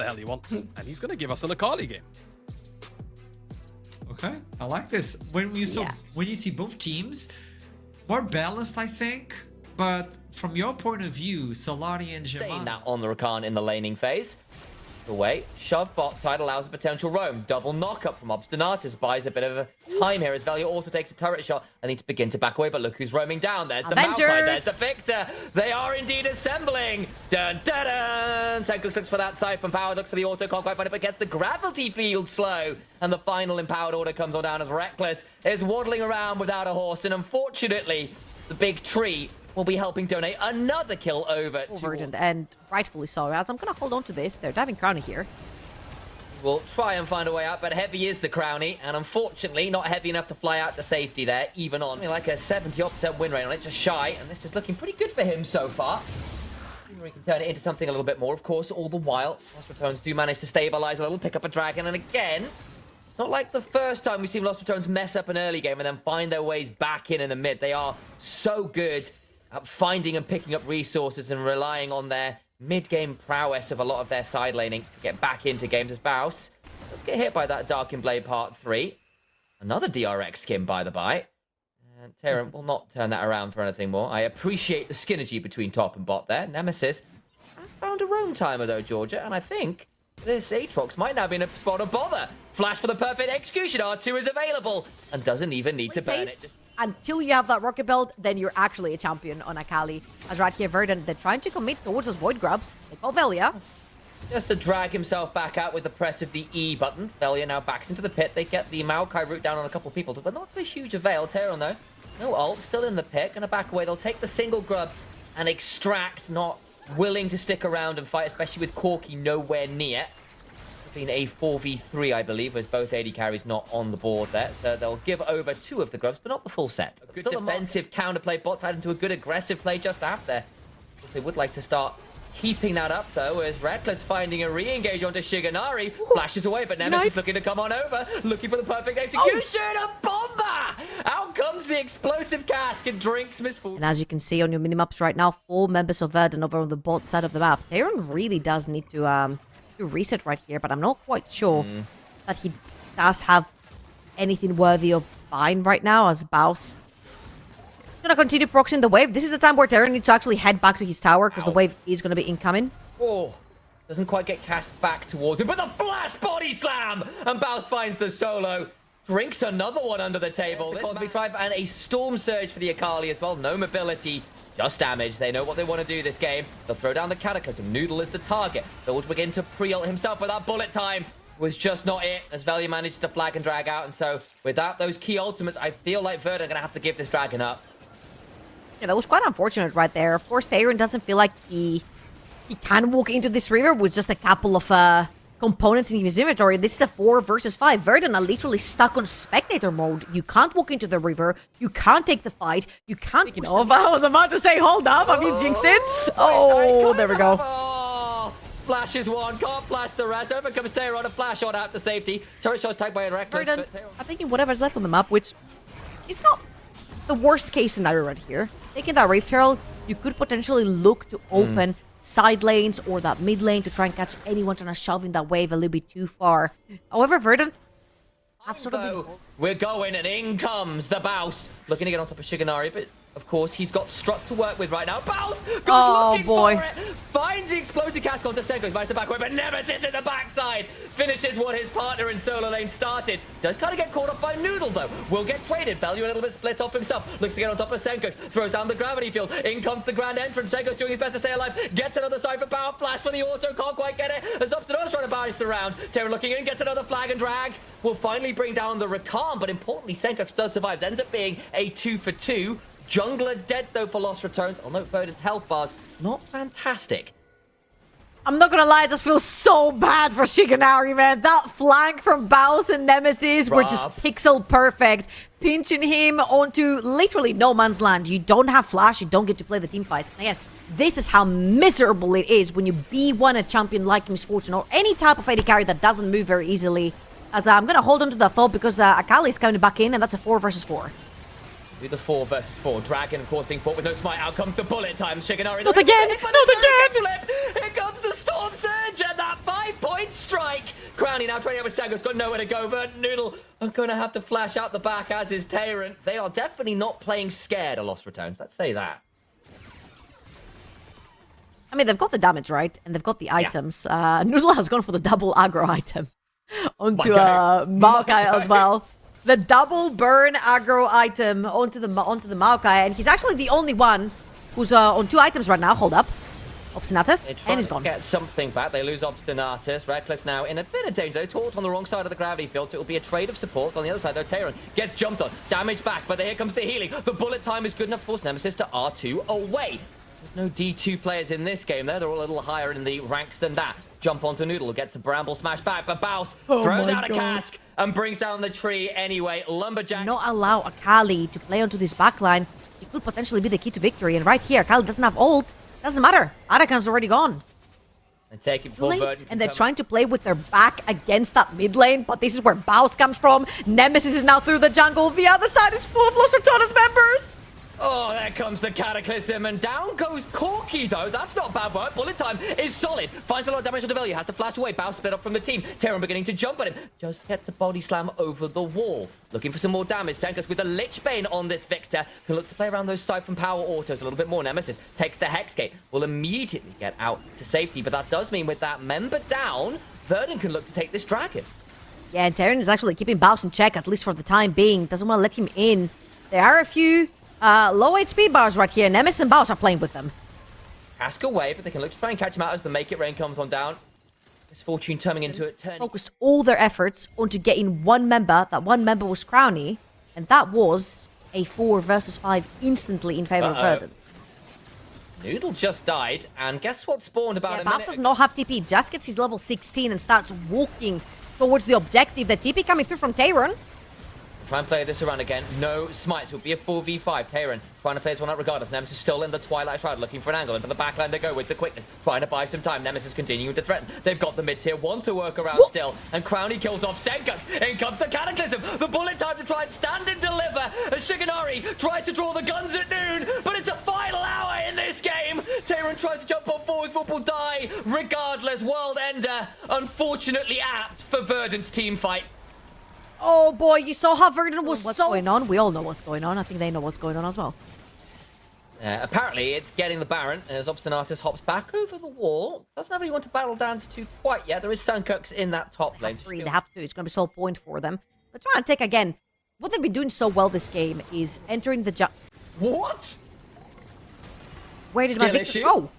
the hell he wants, and he's going to give us an Akali game. Okay, I like this. When you see both teams, more balanced, I think. But from your point of view, Solari and Staying Jaman. that on the Rakan in the laning phase. Away, shove bot side allows a potential roam. Double knockup from Obstinatus buys a bit of a time here as Velio also takes a turret shot and need to begin to back away, but look who's roaming down. There's the Maokai, there's the Victor. They are indeed assembling. Dun dun dun. Senkox looks for that siphon power, looks for the auto, can't quite find it, but gets the gravity field slow. And the final empowered order comes on down as Reckless is waddling around without a horse, and unfortunately, the big tree will be helping donate another kill over to Verdant, and rightfully so. As I'm going to hold on to this, they're diving Crowny here. We'll try and find a way out, but heavy is the Crowny, and unfortunately not heavy enough to fly out to safety there, even on like a 70% win rate on it, just shy, and this is looking pretty good for him so far. We can turn it into something a little bit more, of course, all the while. Lost Ratones do manage to stabilize a little, pick up a dragon, and again, it's not like the first time we've seen Lost Ratones mess up an early game and then find their ways back in the mid. They are so good at finding and picking up resources and relying on their mid-game prowess of a lot of their side laning to get back into games as Baus. Let's get hit by that Darkin Blade Part 3. Another DRX skin, by the by. And Terran will not turn that around for anything more. I appreciate the synergy between top and bot there. Nemesis has found a roam timer, though, Georgia, and I think this Aatrox might now be in a spot of bother. Flash for the perfect execution. R2 is available and doesn't even need to burn it. Until you have that rocket belt, then you're actually a champion on Akali. As right here, Verdant, they're trying to commit towards those void grabs. They call Velia. Just to drag himself back out with the press of the E button. Velia now backs into the pit. They get the Maokai route down on a couple of people, but not to a huge avail. Terran, though, no ult, still in the pit. Gonna back away. They'll take the single grub and extract, not willing to stick around and fight, especially with Corki nowhere near. Been a 4v3, I believe, as both AD carries not on the board there. So they'll give over 2 of the grubs, but not the full set. A good defensive counterplay bot side into a good aggressive play just after. They would like to start keeping that up, though, as Reckless finding a re-engage onto Shiganari. Flashes away, but Nemesis looking to come on over. Looking for the perfect execution. A bomber! Out comes the explosive cask and drinks misfortune. And as you can see on your minimaps right now, 4 members of Verdant over on the bot side of the map. Terran really does need to reset right here, but I'm not quite sure that he does have anything worthy of buying right now, as Baus is going to continue proxying the wave. This is the time where Terran needs to actually head back to his tower, because the wave is going to be incoming. Oh, doesn't quite get cast back towards him, but the flash body slam! And Baus finds the solo. Drinks another one under the table. The Cosmic Drive and a Storm Surge for the Akali as well. No mobility. Just damage. They know what they want to do this game. They'll throw down the Cataclysm. Noodle is the target. They'll begin to pre-ult himself, but that bullet time was just not it, as Velia managed to flag and drag out. And so, without those key ultimates, I feel like Verdant are going to have to give this dragon up. Yeah, that was quite unfortunate right there. Of course, Terran doesn't feel like he can walk into this river with just a couple of components in his inventory. This is a 4 versus 5. Verdant are literally stuck on spectator mode. You can't walk into the river. You can't take the fight. You can't... Speaking of, I was about to say, hold up. Have you jinxed it? Oh, there we go. Oh, flashes one, can't flash the rest. Over comes Terran, a flash on out to safety. Turret shot's tagged by a Reckless. Verdant are taking whatever's left on the map, which is not the worst case scenario right here. Taking that Rift Herald, you could potentially look to open side lanes or that mid lane to try and catch anyone trying to shove in that wave a little bit too far. However, Verdant have sort of been... We're going, and in comes the Baus. Looking to get on top of Shiganari, but of course he's got Strut to work with right now. Baus goes looking for it. Finds the explosive cast onto Senko. Managed to back away, but Nemesis in the backside. Finishes what his partner in solo lane started. Does kind of get caught up by Noodle, though. Will get traded. Value a little bit split off himself. Looks to get on top of Senko. Throws down the gravity field. In comes the grand entrance. Senko's doing his best to stay alive. Gets another side for power. Flash for the auto. Can't quite get it. As Obstinatus trying to bounce around. Terran looking in. Gets another flag and drag. Will finally bring down the Rakan, but importantly, Senkox does survive. Ends up being a 2 for 2. Jungler dead, though, for Lost Ratones. I'll note Verdant's health bars not fantastic. I'm not gonna lie, I just feel so bad for Shiganari, man. That flank from Baus and Nemesis were just pixel perfect. Pinching him onto literally no man's land. You don't have flash, you don't get to play the team fights. And again, this is how miserable it is when you B1 a champion like Misfortune or any type of AD carry that doesn't move very easily. As I'm gonna hold on to that thought because Akali is coming back in, and that's a 4 versus 4. Do the 4 versus 4. Dragon, of course, being fought with no smite. Out comes the bullet time. Shiganari. Not again! Not again! Flip. Here comes the Storm Surge, and that 5 points Crowny now trading up with Sango's got nowhere to go. Verdant Noodle are going to have to flash out the back, as is Tyrant. They are definitely not playing scared of Lost Ratones. Let's say that. I mean, they've got the damage, right? And they've got the items. Noodle has gone for the double aggro item onto Maokai as well. The double burn aggro item onto the Maokai. And he's actually the only one who's on 2 items right now. Hold up. Obstinatus, and he's gone. Get something back. They lose Obstinatus. Reckless now in a bit of danger. Taught on the wrong side of the gravity field, so it will be a trade of support. On the other side, though, Tayron gets jumped on. Damage back, but here comes the healing. The bullet time is good enough to force Nemesis to R2 away. There's no D2 players in this game, though. They're all a little higher in the ranks than that. Jump onto Noodle, gets a Bramble smash back, but Baus throws out a cask and brings down the tree anyway. Lumberjack. Not allow Akali to play onto this backline. It could potentially be the key to victory. And right here, Akali doesn't have ult. Doesn't matter. Arakan's already gone. They take it for Verdant. And they're trying to play with their back against that mid lane, but this is where Baus comes from. Nemesis is now through the jungle. The other side is full of Los Ratones members. Oh, there comes the Cataclysm, and down goes Corki, though. That's not bad work. Bullet time is solid. Finds a lot of damage on Develia. Has to flash away. Baus split up from the team. Terran beginning to jump at him. Just gets a body slam over the wall. Looking for some more damage. Senkus with a Lich Bane on this Victor. Can look to play around those Siphon Power autos a little bit more. Nemesis takes the Hex Gate. Will immediately get out to safety, but that does mean with that member down, Verdant can look to take this dragon. Yeah, and Terran is actually keeping Baus in check, at least for the time being. Doesn't want to let him in. There are a few low HP bars right here. Nemesis and Baus are playing with them. Ask away, but they can look to try and catch him out as the Make It Rain comes on down. Misfortune turning into it. Focused all their efforts onto getting one member. That one member was Crowny, and that was a 4 versus 5 instantly in favor of Verdant. Noodle just died, and guess what spawned about a Baus minute does not have TP. Just gets his level 16 and starts walking towards the objective. The TP coming through from Tayron. Try and play this around again. No smites. It will be a 4v5. Tayron trying to play this one out regardless. Nemesis still in the Twilight Shroud, looking for an angle. Into the backline they go with the quickness. Trying to buy some time. Nemesis continuing to threaten. They've got the mid-tier 1 to work around still. And Crowny kills off Senkux. In comes the Cataclysm. The bullet time to try and stand and deliver. As Shigenari tries to draw the guns at noon. But it's a final hour in this game. Tayron tries to jump on forwards, but will die. Regardless, World Ender unfortunately apt for Verdant's team fight. Oh boy, you saw how Verdant was what's going on? We all know what's going on. I think they know what's going on as well. Apparently, it's getting the Baron as Obstinatus hops back over the wall. Doesn't have anyone to battle dance to quite yet. There is Sunkux in that top lane. They have to. It's going to be so point for them. They're trying to take again. What they've been doing so well this game is entering the What? Where did my Victor go?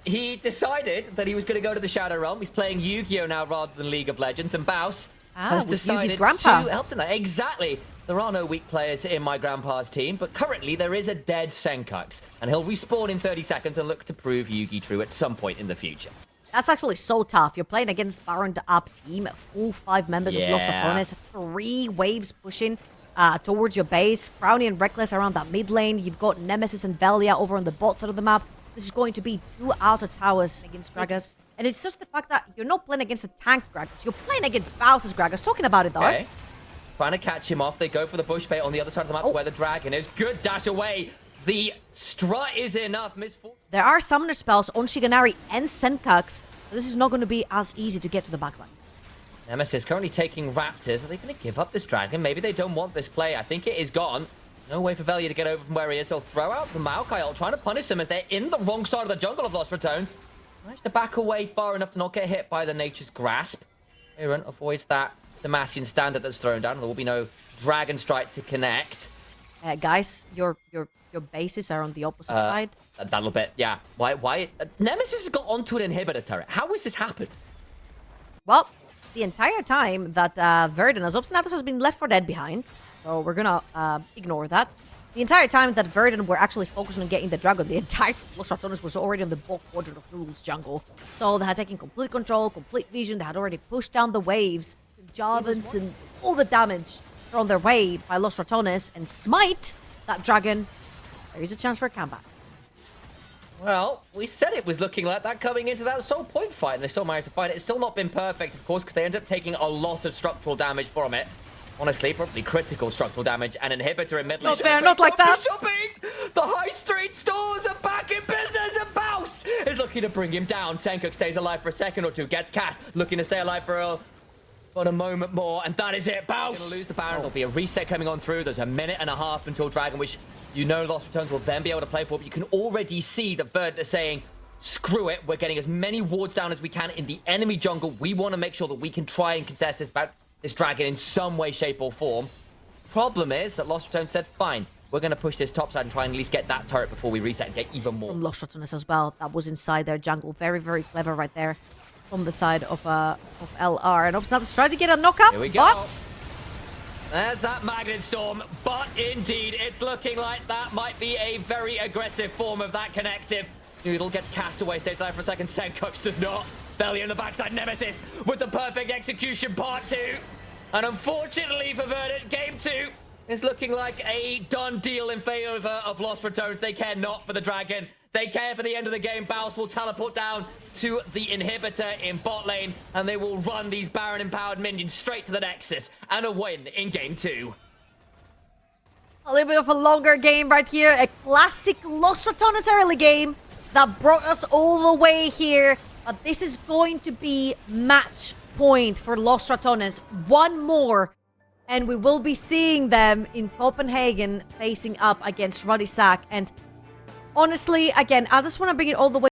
He decided that he was going to go to the Shadow Realm. He's playing Yu-Gi-Oh! Now rather than League of Legends. And Baus has decided to help tonight. Exactly. There are no weak players in my grandpa's team, but currently there is a dead Senkux, and he'll respawn in 30 seconds and look to prove Yugi true at some point in the future. That's actually so tough. You're playing against Baron the up team, full 5 members of Los Ratones, 3 waves pushing towards your base. Crowny and Reckless around that mid lane. You've got Nemesis and Velia over on the bot side of the map. This is going to be 2 outer towers against Gragas. And it's just the fact that you're not playing against a tanked Gragas. You're playing against Baus's Gragas. Talking about it, though. Okay. Trying to catch him off. They go for the bush bait on the other side of the map where the dragon is. Good dash away. The strut is enough. There are summoner spells on Shigenari and Senkux. So this is not going to be as easy to get to the backline. Nemesis currently taking Raptors. Are they going to give up this dragon? Maybe they don't want this play. I think it is gone. No way for Velia to get over from where he is. They'll throw out the Maokai ult, trying to punish them as they're in the wrong side of the jungle of Lost Ratones. Managed to back away far enough to not get hit by the Nature's Grasp. Aaron avoids that Demacian standard that's thrown down. There will be no Dragon Strike to connect. Guys, your bases are on the opposite side. A little bit, yeah. Why? Nemesis has got onto an inhibitor turret. How has this happened? Well, the entire time that Verdant, as Obstinatus has been left for dead behind, so we're gonna ignore that. The entire time that Verdant were actually focusing on getting the dragon, the entire Los Ratones was already on the bot quadrant of Rules jungle. So they had taken complete control, complete vision. They had already pushed down the waves, Jarvans, and all the damage thrown their way by Los Ratones. And smite that dragon. There is a chance for a comeback. Well, we said it was looking like that coming into that soul point fight, and they still managed to fight it. It's still not been perfect, of course, because they ended up taking a lot of structural damage from it. Honestly, probably critical structural damage and inhibitor in mid lane. Not there, not like that. Shopping! The high street stores are back in business, and Baus is looking to bring him down. Senkuk stays alive for a second or two, gets cast, looking to stay alive for a moment more, and that is it. Baus gonna lose the Baron. There'll be a reset coming on through. There's a minute and a half until Dragon, which you know Lost Returns will then be able to play for, but you can already see that Verdant is saying, screw it, we're getting as many wards down as we can in the enemy jungle. We want to make sure that we can try and contest this Dragon in some way, shape, or form. Problem is that Lost Returns said, fine, we're going to push this top side and try and at least get that turret before we reset and get even more. From Lost Ratones as well, that was inside their jungle. Very, very clever right there from the side of LR. And Obsnav's trying to get a knockup, Here we go. but There's that Magnet Storm, but indeed, it's looking like that might be a very aggressive form of that connective. Noodle gets cast away, stays alive for a second. Senkuk does not. Belly on the backside, Nemesis with the perfect execution, part 2. And unfortunately for Verdant, game 2 is looking like a done deal in favor of Lost Ratones. They care not for the Dragon. They care for the end of the game. Baus will teleport down to the inhibitor in bot lane, and they will run these Baron-empowered minions straight to the Nexus and a win in game 2. a little bit of a longer game right here. A classic Lost Ratones early game that brought us all the way here. But this is going to be match point for Lost Ratones. One more, and we will be seeing them in Copenhagen facing up against Ruddy Sack. And honestly, again, I just want to bring it all the way